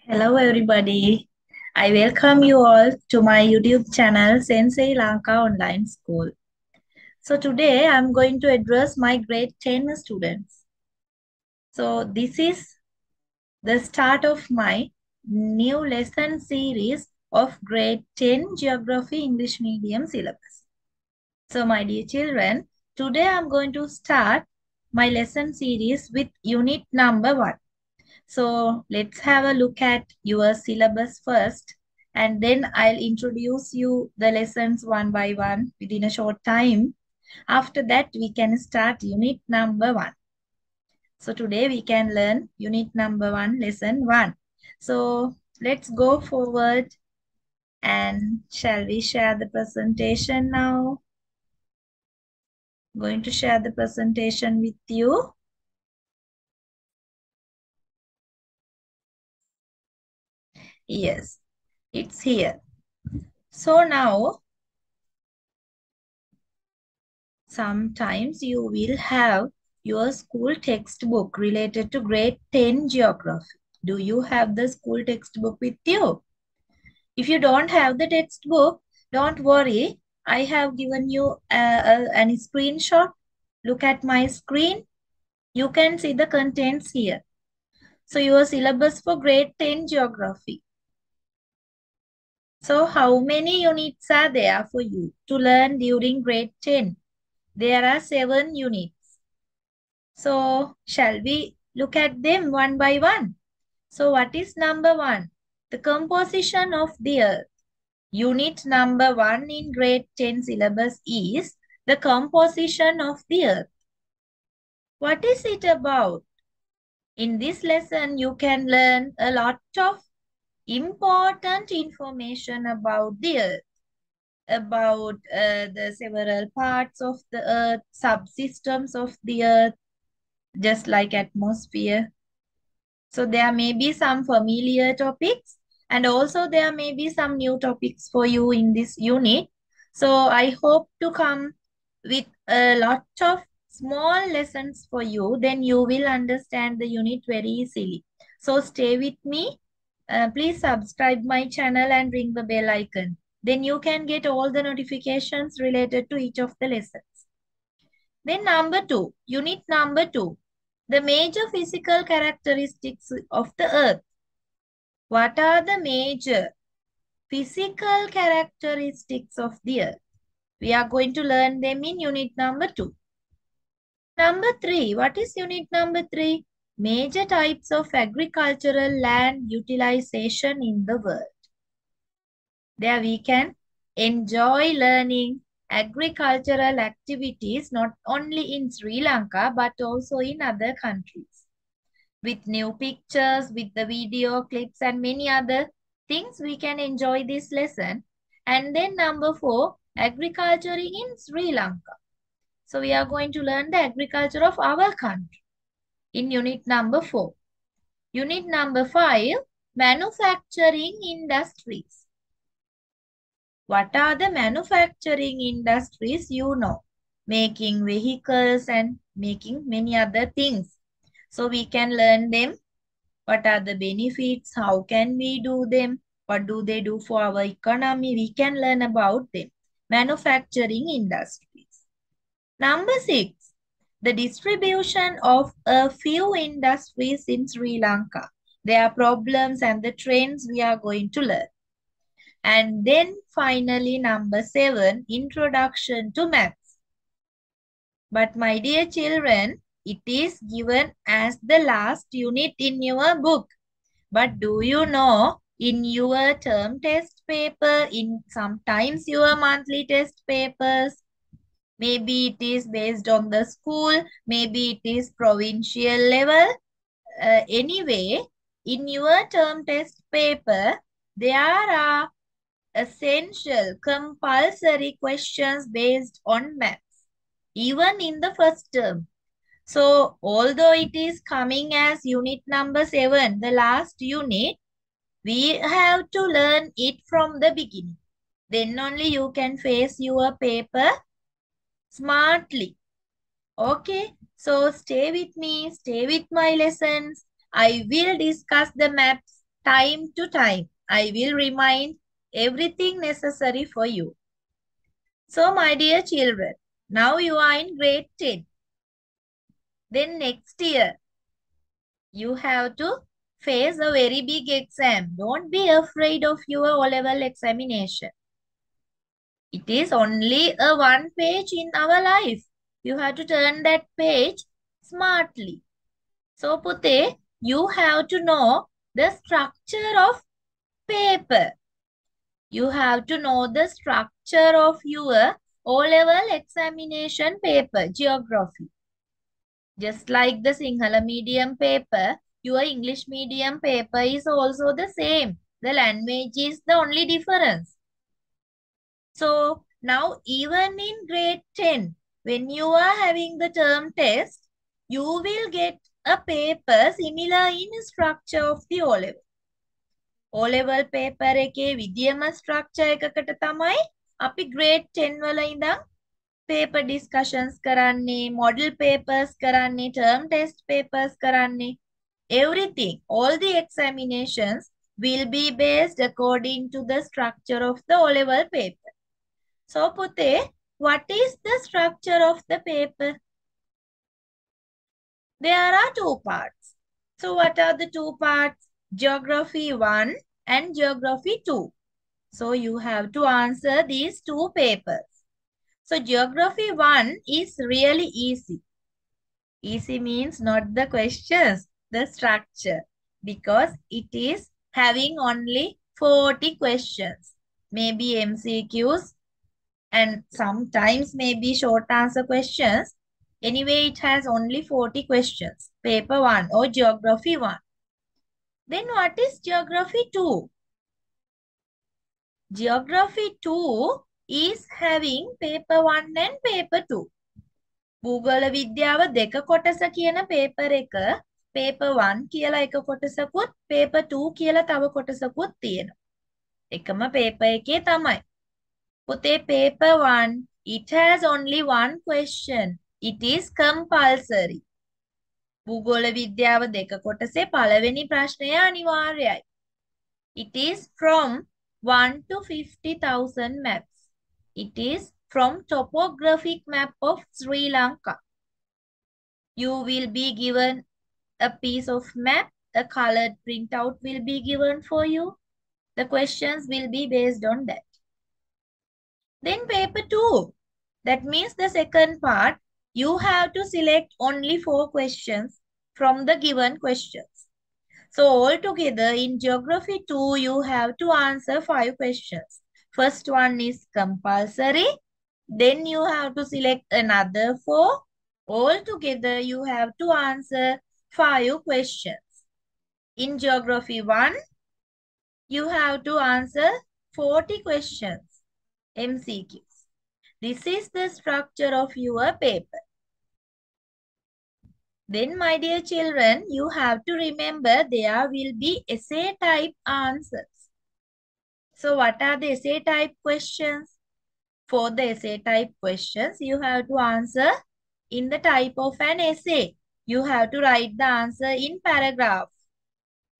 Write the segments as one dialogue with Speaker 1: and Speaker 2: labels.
Speaker 1: Hello everybody. I welcome you all to my YouTube channel Sensei Lanka Online School. So today I'm going to address my grade 10 students. So this is the start of my new lesson series of grade 10 Geography English Medium syllabus. So my dear children, today I'm going to start my lesson series with unit number 1. So let's have a look at your syllabus first, and then I'll introduce you the lessons one by one within a short time. After that, we can start unit number 1. So today we can learn unit number 1, lesson 1. So let's go forward, and shall we share the presentation now? I'm going to share the presentation with you. Yes, it's here. So now, sometimes you will have your school textbook related to grade 10 geography. Do you have the school textbook with you? If you don't have the textbook, don't worry. I have given you a screenshot. Look at my screen. You can see the contents here. So your syllabus for grade 10 geography. So how many units are there for you to learn during grade 10? There are 7 units. So shall we look at them one by one? So what is number 1? The composition of the earth. Unit number 1 in grade 10 syllabus is the composition of the earth. What is it about? In this lesson, you can learn a lot of important information about the earth, about the several parts of the earth, subsystems of the earth, just like atmosphere. So there may be some familiar topics, and also there may be some new topics for you in this unit. So I hope to come with a lot of small lessons for you. Then you will understand the unit very easily. So stay with me. Please subscribe my channel and ring the bell icon. Then you can get all the notifications related to each of the lessons. Then number 2, unit number 2. The major physical characteristics of the earth. What are the major physical characteristics of the earth? We are going to learn them in unit number 2. Number 3, what is unit number 3? Major types of agricultural land utilization in the world. There we can enjoy learning agricultural activities not only in Sri Lanka but also in other countries. With new pictures, with the video clips and many other things, we can enjoy this lesson. And then number 4, agriculture in Sri Lanka. So we are going to learn the agriculture of our country in unit number 4. Unit number 5, manufacturing industries. What are the manufacturing industries? You know, making vehicles and making many other things. So we can learn them. What are the benefits? How can we do them? What do they do for our economy? We can learn about them. Manufacturing industries. Number 6, the distribution of a few industries in Sri Lanka. Their problems and the trends we are going to learn. And then finally, number 7, introduction to maths. But my dear children, it is given as the last unit in your book. But do you know, in your term test paper, in sometimes your monthly test papers, maybe it is based on the school, maybe it is provincial level. Anyway, in your term test paper, there are essential compulsory questions based on maths, even in the first term. So, although it is coming as unit number 7, the last unit, we have to learn it from the beginning. Then only you can face your paper smartly. Okay, so stay with me, stay with my lessons. I will discuss the maps time to time, I will remind everything necessary for you. So, my dear children, now you are in grade 10. Then next year, you have to face a very big exam. Don't be afraid of your O-level examination. It is only a one page in our life. You have to turn that page smartly. So, Pute, you have to know the structure of paper. You have to know the structure of your O-level examination paper, geography. Just like the Sinhala medium paper, your English medium paper is also the same. The language is the only difference. So now even in grade 10, when you are having the term test, you will get a paper similar in structure of the O-level. O-level paper එකේ විදියම structure එකකට තමයි අපි grade 10 වල ඉඳන් paper discussions කරන්නේ, model papers කරන්නේ, term test papers කරන්නේ. Everything, all the examinations will be based according to the structure of the O-level paper. So, Pute, what is the structure of the paper? There are two parts. So, what are the two parts? Geography 1 and Geography 2. So, you have to answer these two papers. So, Geography 1 is really easy. Easy means not the questions, the structure. Because it is having only 40 questions. Maybe MCQs and sometimes maybe short answer questions. Anyway, it has only 40 questions. Paper 1 or Geography 1. Then what is Geography 2? Geography 2 is having paper 1 and paper 2. භූගෝල විද්‍යාව දෙක කොටස කියන paper එක paper 1 කියලා එක කොටසකුත් paper 2 කියලා තව කොටසකුත් තියෙනවා. එකම paper එකේ තමයි. පුතේ paper 1 it has only one question. It is compulsory. භූගෝල විද්‍යාව දෙක කොටසේ පළවෙනි ප්‍රශ්නය අනිවාර්යයි. It is from 1 to 50,000 maps. It is from topographic map of Sri Lanka. You will be given a piece of map, a colored printout will be given for you. The questions will be based on that. Then paper 2, that means the second part, you have to select only 4 questions from the given questions. So altogether in Geography 2, you have to answer 5 questions. First one is compulsory. Then you have to select another 4. Altogether, you have to answer 5 questions. In Geography 1, you have to answer 40 questions. MCQs. This is the structure of your paper. Then, my dear children, you have to remember there will be essay type answers. So, what are the essay type questions? For the essay type questions, you have to answer in the type of an essay. You have to write the answer in paragraph.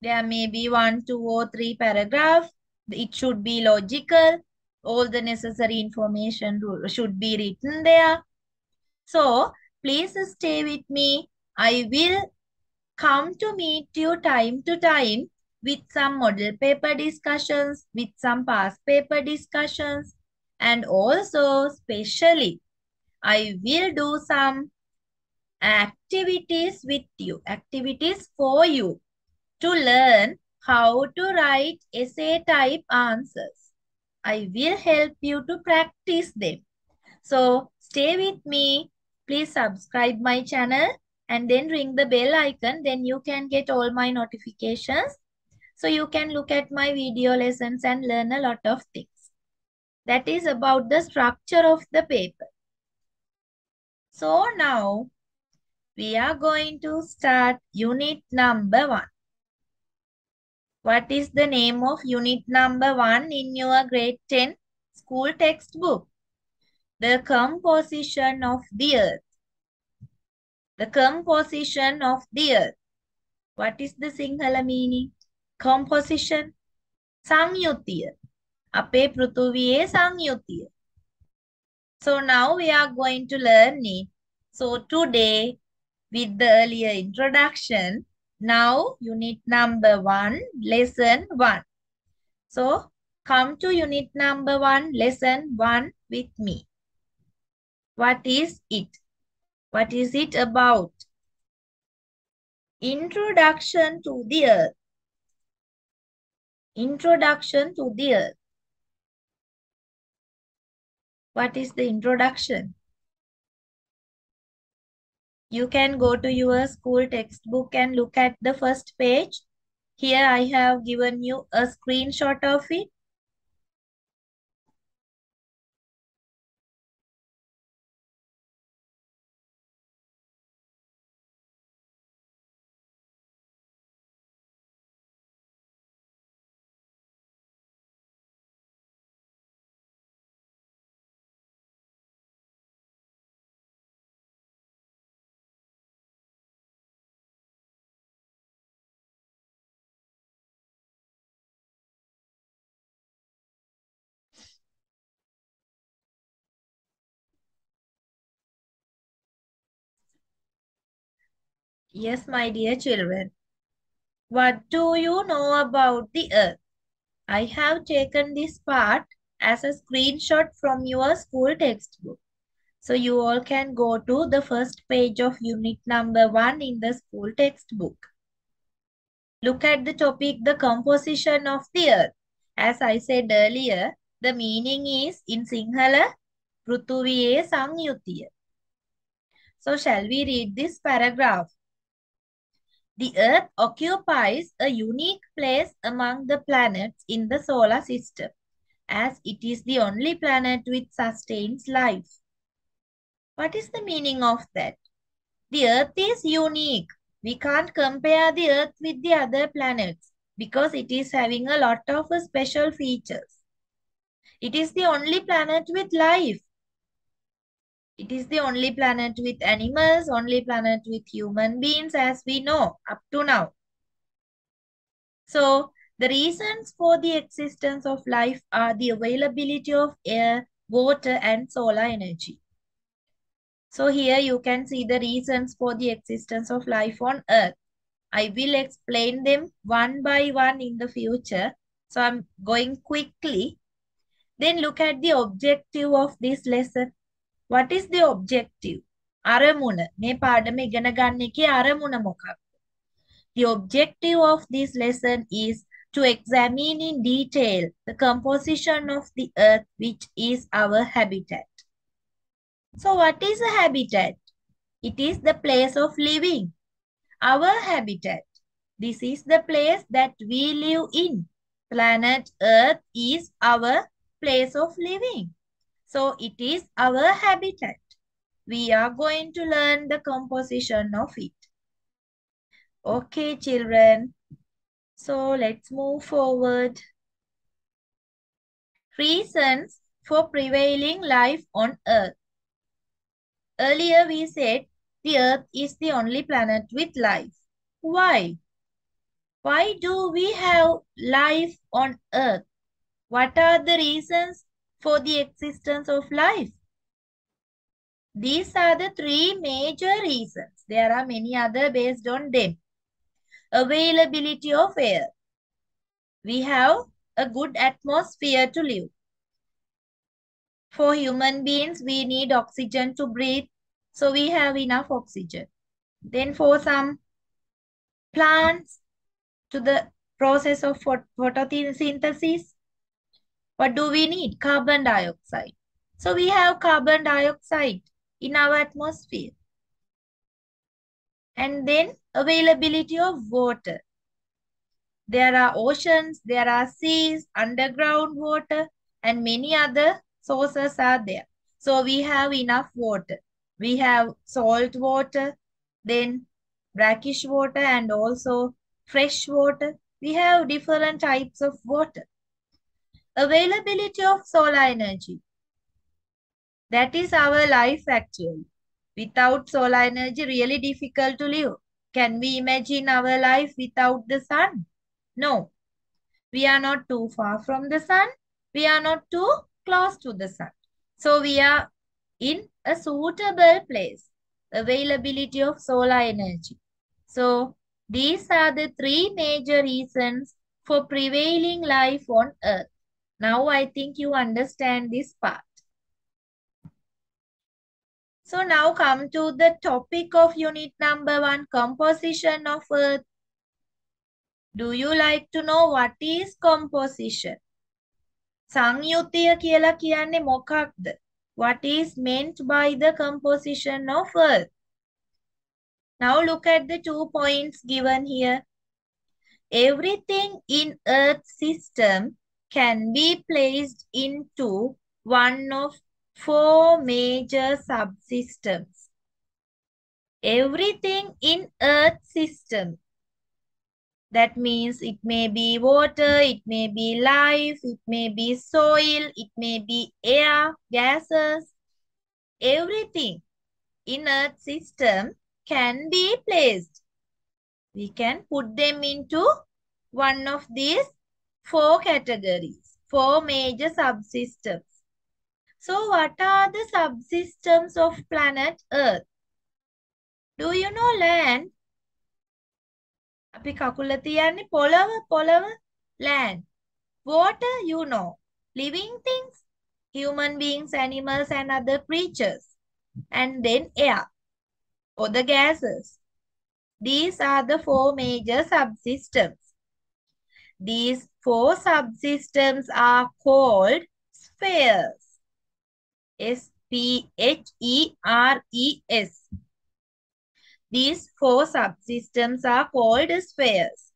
Speaker 1: There may be 1, 2, or 3 paragraphs. It should be logical. All the necessary information should be written there. So, please stay with me. I will come to meet you time to time with some model paper discussions, with some past paper discussions, and also specially I will do some activities with you, activities for you to learn how to write essay type answers. I will help you to practice them. So stay with me. Please subscribe my channel and then ring the bell icon. Then you can get all my notifications. So you can look at my video lessons and learn a lot of things. That is about the structure of the paper. So now we are going to start unit number 1. What is the name of unit number 1 in your grade 10 school textbook? The composition of the earth. The composition of the earth. What is the Sinhala meaning? composition, සංයුතිය. අපේ පෘථුවියේ සංයුතිය. So now we are going to learn it. So today, with the earlier introduction, now unit number 1, lesson 1. So come to unit number 1, lesson 1 with me. What is it? What is it about? Introduction to the earth. Introduction to the earth. What is the introduction? You can go to your school textbook and look at the first page. Here I have given you a screenshot of it. Yes, my dear children. What do you know about the earth? I have taken this part as a screenshot from your school textbook. So you all can go to the first page of unit number 1 in the school textbook. Look at the topic, the composition of the earth. As I said earlier, the meaning is in Sinhala, පෘථුවියේ සංයුතිය. So shall we read this paragraph? The earth occupies a unique place among the planets in the solar system, as it is the only planet which sustains life. What is the meaning of that? The earth is unique. We can't compare the earth with the other planets because it is having a lot of special features. It is the only planet with life. It is the only planet with animals, only planet with human beings as we know up to now. So the reasons for the existence of life are the availability of air, water and solar energy. So here you can see the reasons for the existence of life on earth. I will explain them one by one in the future. So I'm going quickly. Then look at the objective of this lesson. What is the objective? අරමුණ. මේ පාඩම ඉගෙන ගන්න එකේ අරමුණ මොකක්ද? The objective of this lesson is to examine in detail the composition of the earth, which is our habitat. So what is a habitat? It is the place of living. Our habitat. This is the place that we live in. Planet Earth is our place of living. So it is our habitat. We are going to learn the composition of it. Okay, children. So let's move forward. Reasons for prevailing life on Earth. Earlier we said the Earth is the only planet with life. Why? Why do we have life on Earth? What are the reasons for the existence of life? These are the 3 major reasons. There are many other based on them. Availability of air. We have a good atmosphere to live. For human beings, we need oxygen to breathe. So we have enough oxygen. Then for some plants, to the process of photosynthesis, what do we need? Carbon dioxide. So we have carbon dioxide in our atmosphere. And then availability of water. There are oceans, there are seas, underground water, and many other sources are there. So we have enough water. We have salt water, then brackish water, and also fresh water. We have different types of water. Availability of solar energy. That is our life actually. Without solar energy, really difficult to live. Can we imagine our life without the sun? No, we are not too far from the sun. We are not too close to the sun. So we are in a suitable place. Availability of solar energy. So these are the three major reasons for prevailing life on Earth. Now I think you understand this part. So now come to the topic of unit number 1, composition of Earth. Do you like to know what is composition? සංයුතිය කියලා කියන්නේ මොකක්ද? What is meant by the composition of Earth? Now look at the 2 points given here. Everything in Earth system can be placed into one of 4 major subsystems. Everything in Earth system. That means it may be water, it may be life, it may be soil, it may be air, gases. Everything in Earth system can be placed. We can put them into one of these 4 categories, 4 major subsystems. So what are the subsystems of planet Earth? Do you know land? අපි කකුල තියන්නේ පොළව, land. Water, you know. Living things, human beings, animals, and other creatures. And then air, or the gases. These are the 4 major subsystems. These 4 subsystems are called spheres. S-P-H-E-R-E-S. These 4 subsystems are called spheres.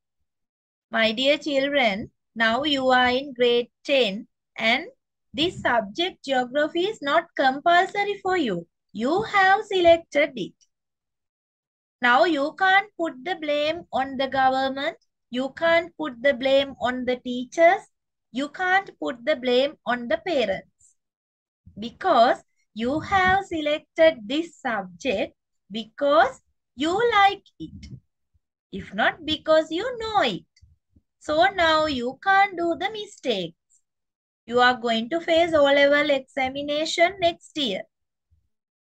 Speaker 1: My dear children, now you are in grade 10 and this subject geography is not compulsory for you. You have selected it. Now you can't put the blame on the government. You can't put the blame on the teachers. You can't put the blame on the parents. Because you have selected this subject because you like it. If not because you know it. So now you can't do the mistakes. You are going to face O-level examination next year.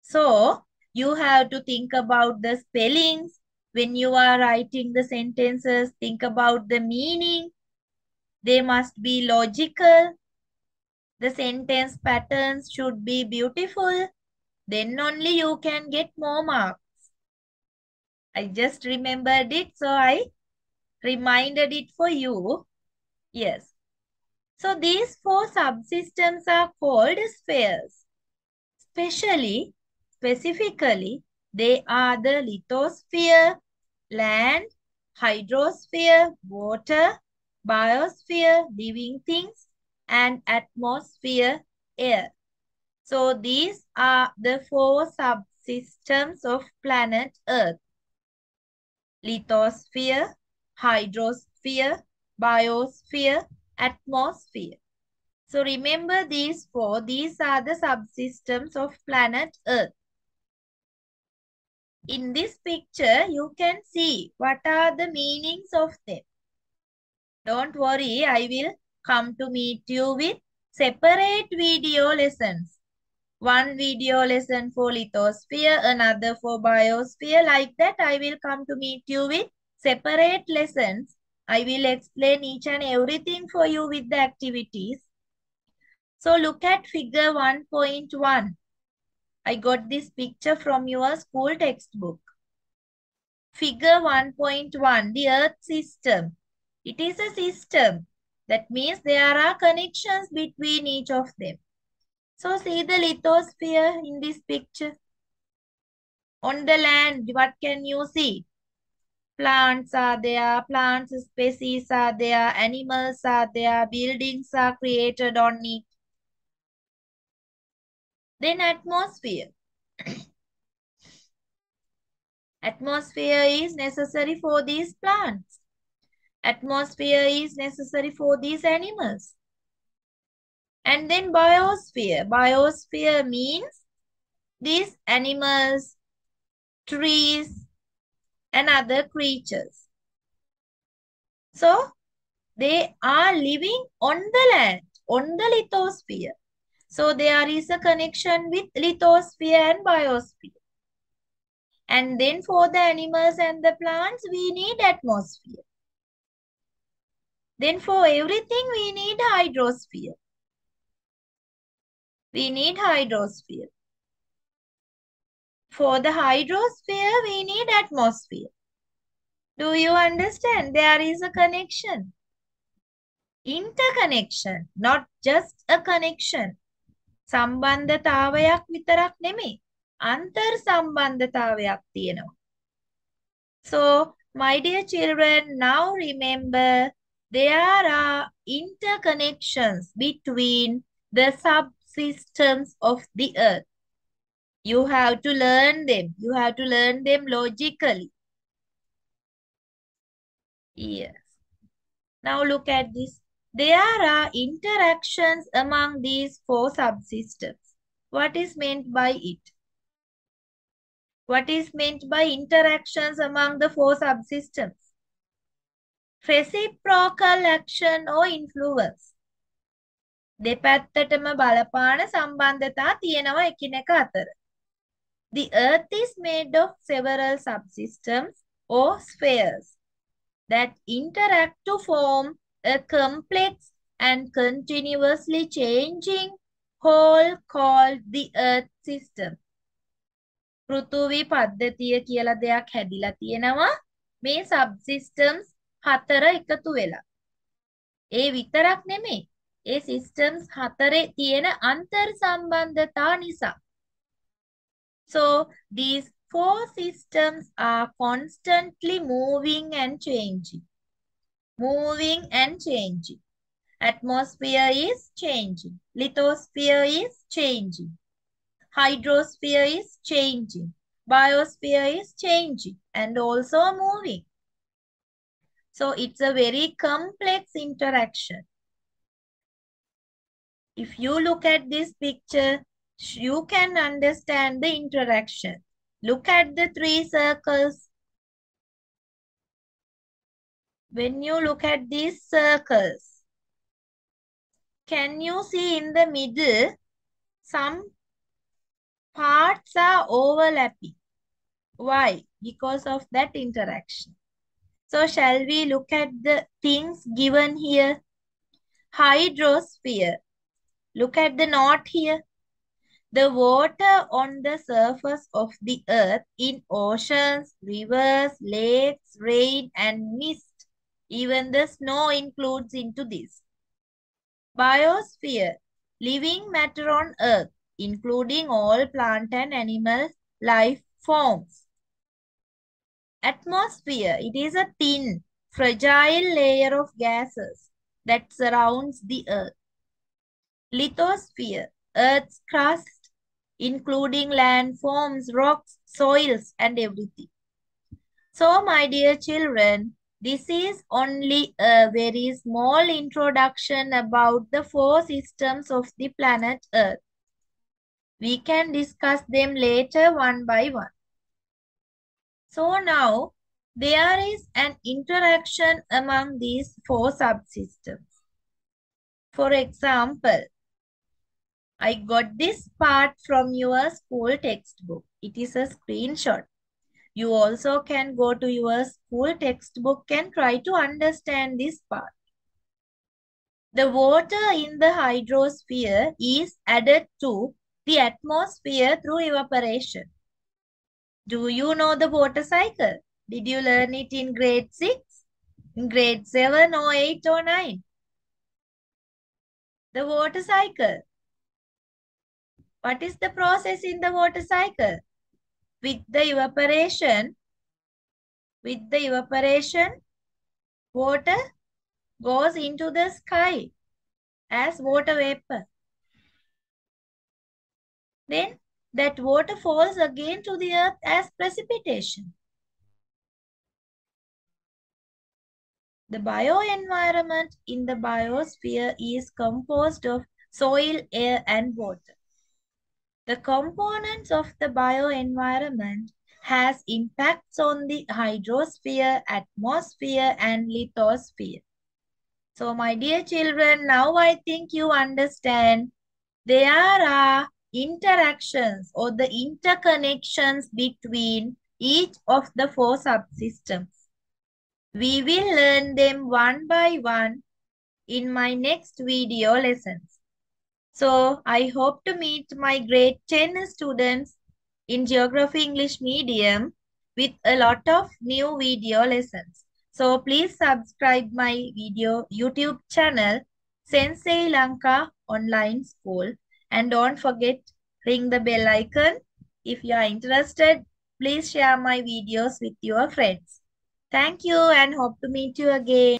Speaker 1: So you have to think about the spellings. When you are writing the sentences, think about the meaning. They must be logical. The sentence patterns should be beautiful. Then only you can get more marks. I just remembered it, so I reminded it for you. Yes. So these 4 subsystems are called spheres. Specifically, they are the lithosphere, land, hydrosphere, water, biosphere, living things, and atmosphere, air. So these are the 4 subsystems of planet Earth. Lithosphere, hydrosphere, biosphere, atmosphere. So remember these 4. These are the subsystems of planet Earth. In this picture, you can see what are the meanings of them. Don't worry, I will come to meet you with separate video lessons. One video lesson for lithosphere, another for biosphere. Like that, I will come to meet you with separate lessons. I will explain each and everything for you with the activities. So look at figure 1.1. I got this picture from your school textbook. Figure 1.1, the Earth system. It is a system. That means there are connections between each of them. So see the lithosphere in this picture. On the land, what can you see? Plants are there, plant species are there, animals are there, buildings are created on it. Then atmosphere. Atmosphere is necessary for these plants. Atmosphere is necessary for these animals. And then biosphere. Biosphere means these animals, trees, and other creatures. So They are living on the land, on the lithosphere. So there is a connection with lithosphere and biosphere. And then for the animals and the plants, we need atmosphere. Then for everything, we need hydrosphere. We need hydrosphere. For the hydrosphere, we need atmosphere. Do you understand? There is a connection. Interconnection, not just a connection. සම්බන්ධතාවයක් විතරක් නෙමෙයි. අන්තර් සම්බන්ධතාවයක් තියෙනවා. So, my dear children, now remember there are interconnections between the subsystems of the earth. You have to learn them. You have to learn them logically. Yes. Now look at this. There are interactions among these four subsystems. What is meant by it? What is meant by interactions among the four subsystems? Reciprocal action or influence. දෙපැත්තටම බලපාන සම්බන්ධතා තියෙනවා එකිනෙක අතර. The earth is made of several subsystems or spheres that interact to form a complex and continuously changing whole called the earth system. පෘථුවි පද්ධතිය කියලා දෙයක් හැදිලා තියෙනවා මේ subsystems 4 එකතු වෙලා. ඒ විතරක් නෙමෙයි. ඒ systems 4 තියෙන අන්තර් සම්බන්ධතා නිසා. So these four systems are constantly moving and changing. Moving and changing. Atmosphere is changing. Lithosphere is changing. Hydrosphere is changing. Biosphere is changing and also moving. So it's a very complex interaction. If you look at this picture, you can understand the interaction. Look at the 3 circles. When you look at these circles, can you see in the middle some parts are overlapping? Why? Because of that interaction. So shall we look at the things given here? Hydrosphere. Look at the note here. The water on the surface of the earth in oceans, rivers, lakes, rain and mist. Even the snow includes into this. Biosphere. Living matter on earth, including all plant and animal life forms. Atmosphere. It is a thin, fragile layer of gases that surrounds the earth. Lithosphere. Earth's crust, including landforms, rocks, soils, and everything. So, my dear children, this is only a very small introduction about the 4 systems of the planet Earth. We can discuss them later one by one. So now, there is an interaction among these 4 subsystems. For example, I got this part from your school textbook. It is a screenshot. You also can go to your school textbook and try to understand this part. The water in the hydrosphere is added to the atmosphere through evaporation. Do you know the water cycle? Did you learn it in grade 6, in grade 7 or 8 or 9? The water cycle. What is the process in the water cycle? With the evaporation, water goes into the sky as water vapor. Then that water falls again to the earth as precipitation. The bioenvironment in the biosphere is composed of soil, air, and water. The components of the bioenvironment has impacts on the hydrosphere, atmosphere, and lithosphere. So my dear children, now I think you understand there are interactions or the interconnections between each of the four subsystems. We will learn them one by one in my next video lessons. So I hope to meet my grade 10 students in Geography English Medium with a lot of new video lessons. So please subscribe my video YouTube channel Sensei Lanka Online School, and don't forget ring the bell icon. If you are interested, please share my videos with your friends. Thank you and hope to meet you again.